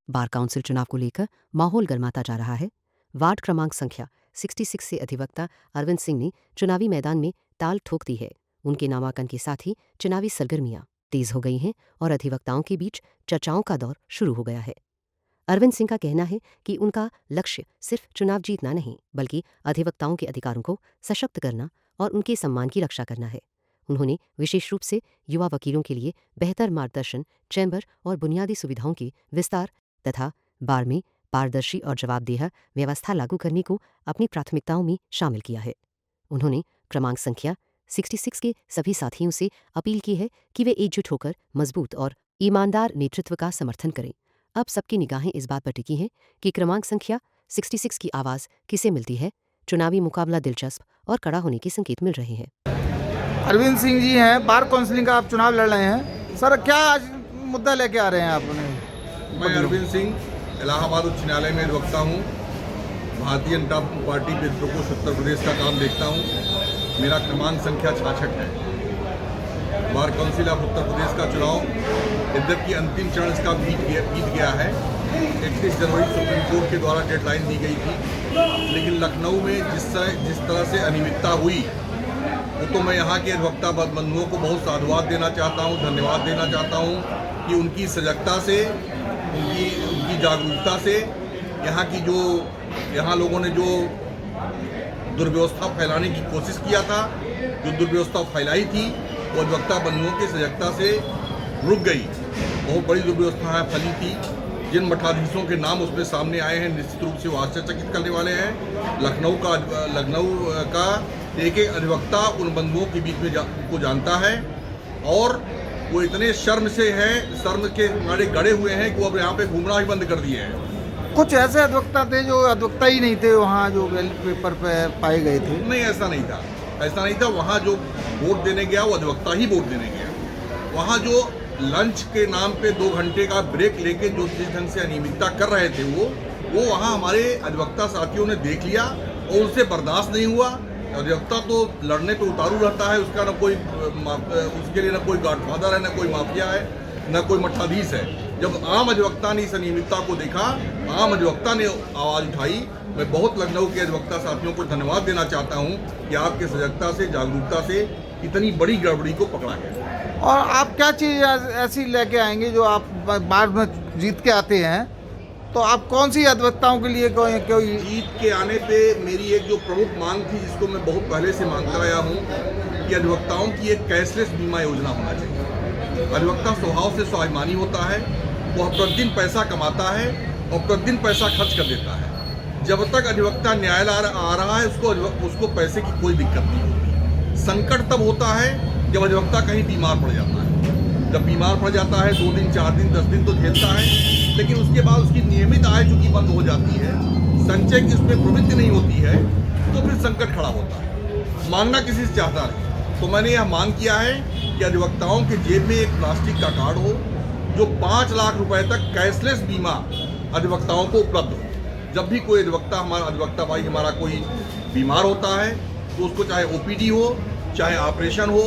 Bar council चुनाव को लेकर माहौल गर्माता जा रहा है। वार्ड क्रमांक संख्या 66 से अधिवक्ता अरविंद सिंह ने चुनावी मैदान में ताल ठोक दी है। उनके नामांकन के साथ ही चुनावी सरगर्मियां तेज हो गई हैं और अधिवक्ताओं के बीच चर्चाओं का दौर शुरू हो गया है। अरविंद सिंह का कहना है कि उनका लक्ष्य सिर्फ चुनाव जीतना नहीं बल्कि अधिवक्ताओं के अधिकारों को सशक्त करना और उनके सम्मान की रक्षा करना है। उन्होंने विशेष रूप से युवा वकीलों के लिए बेहतर मार्गदर्शन, चैम्बर और बुनियादी सुविधाओं के विस्तार तथा बार में पारदर्शी और जवाबदेह व्यवस्था लागू करने को अपनी प्राथमिकताओं में शामिल किया है। उन्होंने क्रमांक संख्या 66 के सभी साथियों से अपील की है कि वे एकजुट होकर मजबूत और ईमानदार नेतृत्व का समर्थन करें। अब सबकी निगाहें इस बात पर टिकी हैं कि क्रमांक संख्या 66 की आवाज़ किसे मिलती है। चुनावी मुकाबला दिलचस्प और कड़ा होने के संकेत मिल रहे हैं। अरविंद सिंह जी हैं, बार काउंसिलिंग का आप चुनाव लड़ रहे हैं। सर, क्या आज मुद्दा लेके आ रहे हैं आप? मैं अरविंद सिंह इलाहाबाद उच्च न्यायालय में अधिवक्ता हूँ। भारतीय जनता पार्टी पेट्रोकोष उत्तर प्रदेश का काम देखता हूँ। मेरा क्रमांक संख्या 66 है। Bar council of Uttar Pradesh का चुनाव यद्यपि अंतिम चरण इसका बीत गया है। 31 जनवरी सुप्रीम कोर्ट के द्वारा डेडलाइन दी गई थी, लेकिन लखनऊ में जिस तरह से अनियमितता हुई वो तो मैं यहाँ के अधिवक्ता बंधुओं को बहुत साधुवाद देना चाहता हूँ, धन्यवाद देना चाहता हूँ कि उनकी सजगता से, उनकी जागरूकता से यहाँ लोगों ने जो दुर्व्यवस्था फैलाने की कोशिश किया था, जो दुर्व्यवस्था फैलाई थी, वो अधिवक्ता बंधुओं की सजगता से रुक गई। बहुत बड़ी दुर्व्यवस्था फैली थी। जिन मठाधीशों के नाम उसमें सामने आए हैं निश्चित रूप से वो आश्चर्यचकित करने वाले हैं। लखनऊ का एक अधिवक्ता उन बंधुओं के बीच में को जानता है और वो इतने शर्म के मारे गड़े हुए हैं कि वो अब यहाँ पे घूमना ही बंद कर दिए हैं। कुछ ऐसे अधिवक्ता थे जो अधिवक्ता ही नहीं थे, वहाँ जो बैलेट पेपर पे पाए गए थे। नहीं, ऐसा नहीं था। वहाँ जो वोट देने गया वो अधिवक्ता ही वोट देने गया। वहाँ जो लंच के नाम पे 2 घंटे का ब्रेक लेके जो जिस ढंग से अनियमितता कर रहे थे वो वहाँ हमारे अधिवक्ता साथियों ने देख लिया और उनसे बर्दाश्त नहीं हुआ। अधिवक्ता तो लड़ने पे उतारू रहता है, उसका उसके लिए न कोई गॉडफादर है, न कोई माफिया है, न कोई मठाधीश है। जब आम अधिवक्ता ने इस अनियमितता को देखा, आम अधिवक्ता ने आवाज़ उठाई। मैं बहुत लखनऊ के अधिवक्ता साथियों को धन्यवाद देना चाहता हूँ कि आपके सजगता से, जागरूकता से इतनी बड़ी गड़बड़ी को पकड़ा गया। और आप क्या चीज़ ऐसी लेके आएंगे जो आप बाद में जीत के आते हैं, तो आप कौन सी अधिवक्ताओं के लिए कोई जीत के आने पे मेरी एक जो प्रमुख मांग थी, जिसको मैं बहुत पहले से मांगता आया हूँ, कि अधिवक्ताओं की एक कैशलेस बीमा योजना होना चाहिए। अधिवक्ता स्वभाव से स्वाभिमानी होता है, वह प्रतिदिन पैसा कमाता है और प्रतिदिन पैसा खर्च कर देता है। जब तक अधिवक्ता न्यायालय आ रहा है उसको पैसे की कोई दिक्कत नहीं होती। संकट तब होता है जब अधिवक्ता कहीं बीमार पड़ जाता है। जब बीमार पड़ जाता है 2 दिन, 4 दिन, 10 दिन तो झेलता है, लेकिन उसके बाद उसकी नियमित आय चूंकि बंद हो जाती है, संचय की उसमें प्रवृत्ति नहीं होती है, तो फिर संकट खड़ा होता है। मांगना किसी से चाहता नहीं। तो मैंने यह मांग किया है कि अधिवक्ताओं के जेब में एक प्लास्टिक का कार्ड हो जो 5 लाख रुपए तक कैशलेस बीमा अधिवक्ताओं को उपलब्ध हो। जब भी कोई अधिवक्ता हमारा कोई बीमार होता है तो उसको चाहे OPD हो, चाहे ऑपरेशन हो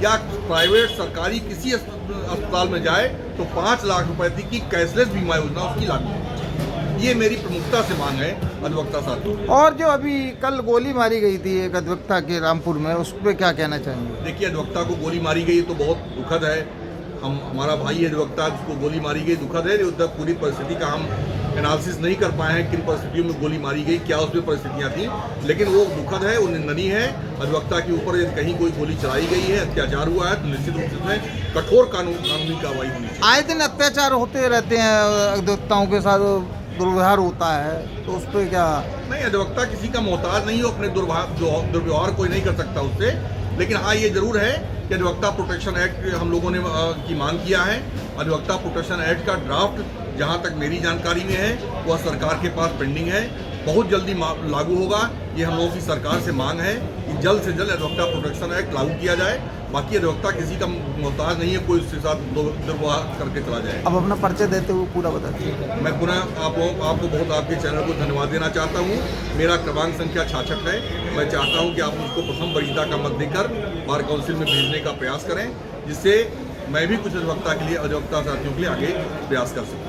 या प्राइवेट सरकारी किसी अस्पताल में जाए तो 5 लाख रुपए तक की कैशलेस बीमा योजना उसकी लागू हो। ये मेरी प्रमुखता से मांग है अधिवक्ता साथियों। और जो अभी कल गोली मारी गई थी एक अधिवक्ता के रामपुर में, उस पर क्या कहना चाहेंगे? देखिए, अधिवक्ता को गोली मारी गई तो बहुत दुखद है। हमारा भाई अधिवक्ता जिसको गोली मारी गई दुखद है। उधर पूरी परिस्थिति का हम एनालिसिस नहीं कर पाए हैं, किन परिस्थितियों में गोली मारी गई, क्या उसमें परिस्थितियां थी, लेकिन वो दुखद है, वो निंदनीय है। अधिवक्ता के ऊपर यदि कहीं कोई गोली चलाई गई है, अत्याचार हुआ है, तो निश्चित रूप से इसमें कठोर कानूनी कार्रवाई होनी चाहिए। आए दिन अत्याचार होते रहते हैं, अधिवक्ताओं के साथ दुर्व्यवहार होता है, तो उस पर क्या? नहीं, अधिवक्ता किसी का मोहताज नहीं हो, अपने दुर्व्यवहार कोई नहीं कर सकता उससे। लेकिन हाँ, ये जरूर है कि अधिवक्ता प्रोटेक्शन एक्ट हम लोगों ने की मांग किया है। अधिवक्ता प्रोटेक्शन एक्ट का ड्राफ्ट जहाँ तक मेरी जानकारी में है वह सरकार के पास पेंडिंग है, बहुत जल्दी लागू होगा। ये हम लोगों की सरकार से मांग है कि जल्द से जल्द अधिवक्ता प्रोटेक्शन एक्ट लागू किया जाए। बाकी अधिवक्ता किसी का मोहताज नहीं है, कोई उसके साथ दुर्व्यवहार करके चला जाए। अब अपना परिचय देते हुए पूरा बता दीजिए। मैं पुनः आपको बहुत आपके चैनल को धन्यवाद देना चाहता हूँ। मेरा क्रमांक संख्या 66 है। मैं चाहता हूँ कि आप उसको प्रथम वरीयता का मत देकर बार काउंसिल में भेजने का प्रयास करें, जिससे मैं भी कुछ अधिवक्ता साथियों के लिए आगे प्रयास कर सकूँ।